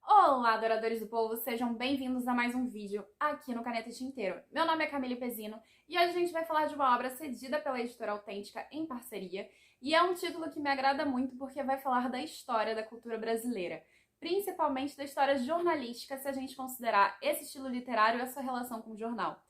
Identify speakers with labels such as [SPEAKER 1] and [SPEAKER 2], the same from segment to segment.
[SPEAKER 1] Olá, adoradores do povo, sejam bem-vindos a mais um vídeo aqui no Caneta Tinteiro. Meu nome é Camille Pezino e hoje a gente vai falar de uma obra cedida pela editora Autêntica em parceria, e é um título que me agrada muito porque vai falar da história da cultura brasileira, principalmente da história jornalística, se a gente considerar esse estilo literário e a sua relação com o jornal.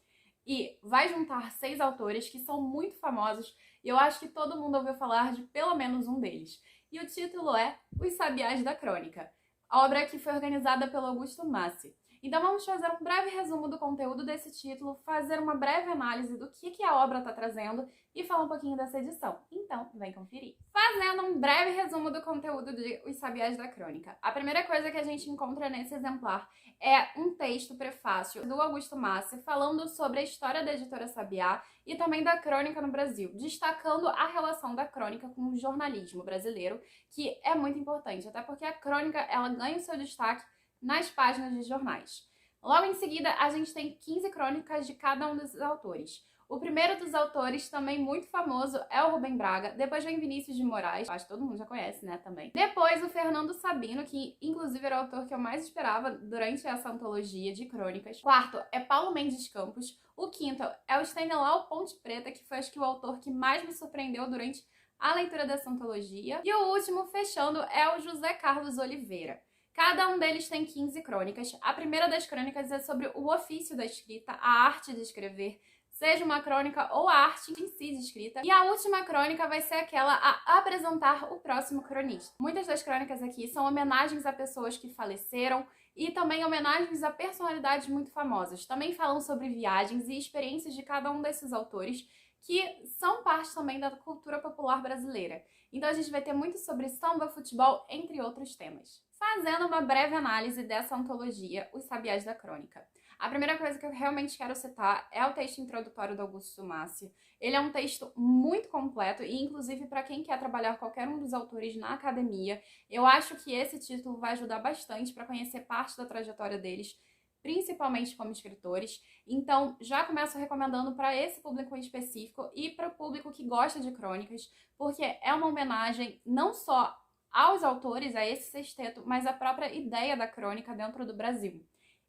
[SPEAKER 1] E vai juntar 6 autores que são muito famosos e eu acho que todo mundo ouviu falar de pelo menos um deles. E o título é Os Sabiás da Crônica, a obra que foi organizada pelo Augusto Massi. Então vamos fazer um breve resumo do conteúdo desse título, fazer uma breve análise do que a obra está trazendo e falar um pouquinho dessa edição. Então, vem conferir. Fazendo um breve resumo do conteúdo de Os Sabiás da Crônica. A primeira coisa que a gente encontra nesse exemplar é um texto prefácio do Augusto Massi falando sobre a história da editora Sabiá e também da crônica no Brasil, destacando a relação da crônica com o jornalismo brasileiro, que é muito importante, até porque a crônica ela ganha o seu destaque nas páginas de jornais. Logo em seguida, a gente tem 15 crônicas de cada um desses autores. O primeiro dos autores, também muito famoso, é o Rubem Braga. Depois vem Vinícius de Moraes, acho que todo mundo já conhece, né, também. Depois o Fernando Sabino, que inclusive era o autor que eu mais esperava durante essa antologia de crônicas. Quarto é Paulo Mendes Campos. O quinto é o Stanislau Ponte Preta, que foi acho que o autor que mais me surpreendeu durante a leitura dessa antologia. E o último, fechando, é o José Carlos Oliveira. Cada um deles tem 15 crônicas. A primeira das crônicas é sobre o ofício da escrita, a arte de escrever, seja uma crônica ou a arte em si de escrita. E a última crônica vai ser aquela a apresentar o próximo cronista. Muitas das crônicas aqui são homenagens a pessoas que faleceram e também homenagens a personalidades muito famosas. Também falam sobre viagens e experiências de cada um desses autores, que são parte também da cultura popular brasileira. Então a gente vai ter muito sobre samba, futebol, entre outros temas. Fazendo uma breve análise dessa antologia, Os Sabiás da Crônica. A primeira coisa que eu realmente quero citar é o texto introdutório do Augusto Massi. Ele é um texto muito completo e, inclusive, para quem quer trabalhar qualquer um dos autores na academia, eu acho que esse título vai ajudar bastante para conhecer parte da trajetória deles, principalmente como escritores. Então, já começo recomendando para esse público em específico e para o público que gosta de crônicas, porque é uma homenagem não só aos autores, a esse sexteto, mas à própria ideia da crônica dentro do Brasil.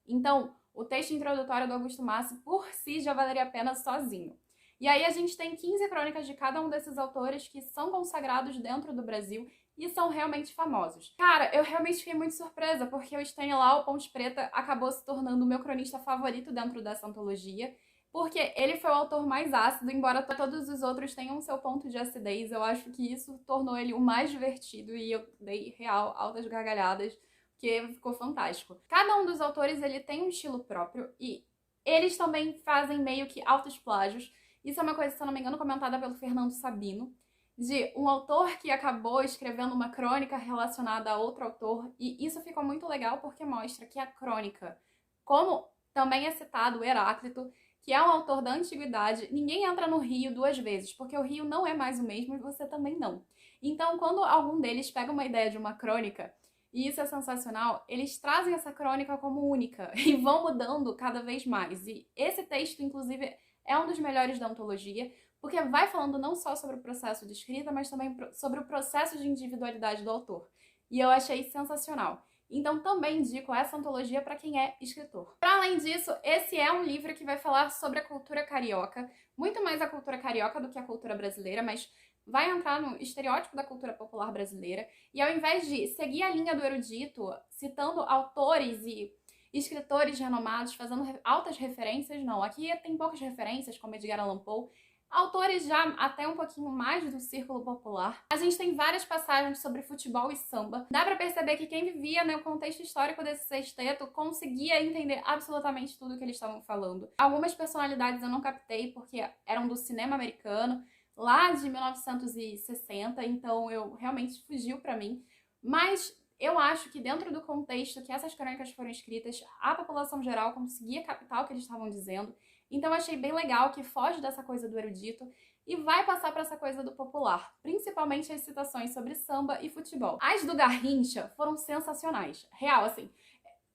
[SPEAKER 1] Então, o texto introdutório do Augusto Massi, por si, já valeria a pena sozinho. E aí a gente tem 15 crônicas de cada um desses autores que são consagrados dentro do Brasil e são realmente famosos. Cara, eu realmente fiquei muito surpresa, porque o Stanislau Ponte Preta acabou se tornando o meu cronista favorito dentro dessa antologia, porque ele foi o autor mais ácido, embora todos os outros tenham seu ponto de acidez. Eu acho que isso tornou ele o mais divertido e eu dei real altas gargalhadas, porque ficou fantástico. Cada um dos autores ele tem um estilo próprio e eles também fazem meio que altos plágios. Isso é uma coisa, se eu não me engano, comentada pelo Fernando Sabino, de um autor que acabou escrevendo uma crônica relacionada a outro autor, e isso ficou muito legal porque mostra que a crônica, como também é citado o Heráclito, que é um autor da antiguidade, ninguém entra no rio 2 vezes, porque o rio não é mais o mesmo e você também não. Então, quando algum deles pega uma ideia de uma crônica, e isso é sensacional, eles trazem essa crônica como única e vão mudando cada vez mais. E esse texto, inclusive, é um dos melhores da antologia, porque vai falando não só sobre o processo de escrita, mas também sobre o processo de individualidade do autor. E eu achei sensacional. Então também indico essa antologia para quem é escritor. Para além disso, esse é um livro que vai falar sobre a cultura carioca, muito mais a cultura carioca do que a cultura brasileira, mas vai entrar no estereótipo da cultura popular brasileira. E ao invés de seguir a linha do erudito, citando autores e escritores renomados, fazendo altas referências, não. Aqui tem poucas referências, como Edgar Allan Poe, autores já até um pouquinho mais do círculo popular. A gente tem várias passagens sobre futebol e samba. Dá pra perceber que quem vivia no contexto histórico desse sexteto conseguia entender absolutamente tudo que eles estavam falando. Algumas personalidades eu não captei porque eram do cinema americano, lá de 1960, então eu realmente fugiu pra mim. Mas eu acho que dentro do contexto que essas crônicas foram escritas, a população geral conseguia captar o que eles estavam dizendo. Então achei bem legal que foge dessa coisa do erudito e vai passar para essa coisa do popular, principalmente as citações sobre samba e futebol. As do Garrincha foram sensacionais. Real, assim,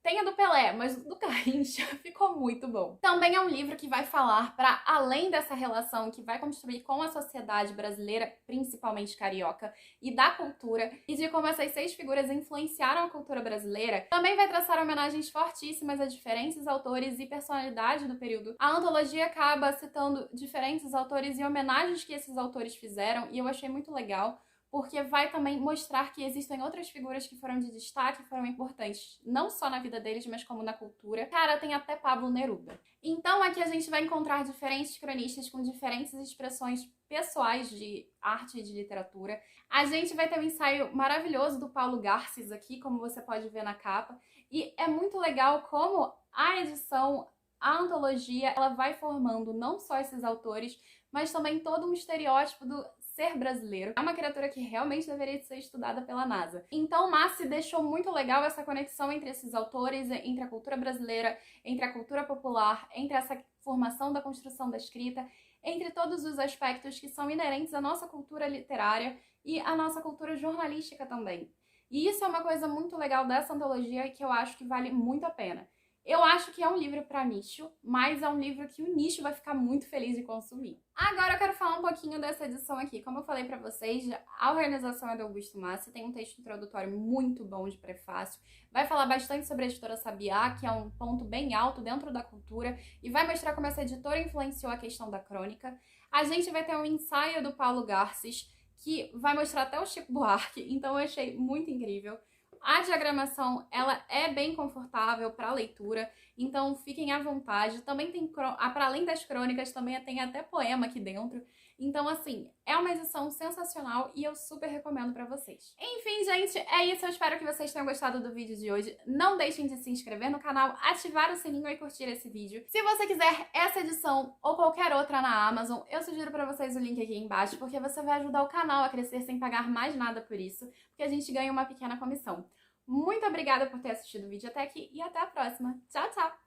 [SPEAKER 1] Tem a do Pelé, mas do Garrincha ficou muito bom. Também é um livro que vai falar para além dessa relação que vai construir com a sociedade brasileira, principalmente carioca, e da cultura, e de como essas 6 figuras influenciaram a cultura brasileira. Também vai traçar homenagens fortíssimas a diferentes autores e personalidades do período. A antologia acaba citando diferentes autores e homenagens que esses autores fizeram, e eu achei muito legal, porque vai também mostrar que existem outras figuras que foram de destaque, foram importantes, não só na vida deles, mas como na cultura. Cara, tem até Pablo Neruda. Então aqui a gente vai encontrar diferentes cronistas com diferentes expressões pessoais de arte e de literatura. A gente vai ter um ensaio maravilhoso do Paulo Garces aqui, como você pode ver na capa, e é muito legal como a edição, a antologia, ela vai formando não só esses autores, mas também todo um estereótipo do ser brasileiro. É uma criatura que realmente deveria ser estudada pela NASA. Então, Massi deixou muito legal essa conexão entre esses autores, entre a cultura brasileira, entre a cultura popular, entre essa formação da construção da escrita, entre todos os aspectos que são inerentes à nossa cultura literária e à nossa cultura jornalística também. E isso é uma coisa muito legal dessa antologia que eu acho que vale muito a pena. Eu acho que é um livro para nicho, mas é um livro que o nicho vai ficar muito feliz de consumir. Agora eu quero falar um pouquinho dessa edição aqui. Como eu falei para vocês, a organização é do Augusto Massi, tem um texto introdutório muito bom de prefácio, vai falar bastante sobre a editora Sabiá, que é um ponto bem alto dentro da cultura, e vai mostrar como essa editora influenciou a questão da crônica. A gente vai ter um ensaio do Paulo Garces, que vai mostrar até o Chico Buarque, então eu achei muito incrível. A diagramação, ela é bem confortável para leitura, então fiquem à vontade. Também tem, para além das crônicas, também tem até poema aqui dentro. Então, assim, é uma edição sensacional e eu super recomendo pra vocês. Enfim, gente, é isso. Eu espero que vocês tenham gostado do vídeo de hoje. Não deixem de se inscrever no canal, ativar o sininho e curtir esse vídeo. Se você quiser essa edição ou qualquer outra na Amazon, eu sugiro pra vocês o link aqui embaixo, porque você vai ajudar o canal a crescer sem pagar mais nada por isso, porque a gente ganha uma pequena comissão. Muito obrigada por ter assistido o vídeo até aqui e até a próxima. Tchau, tchau!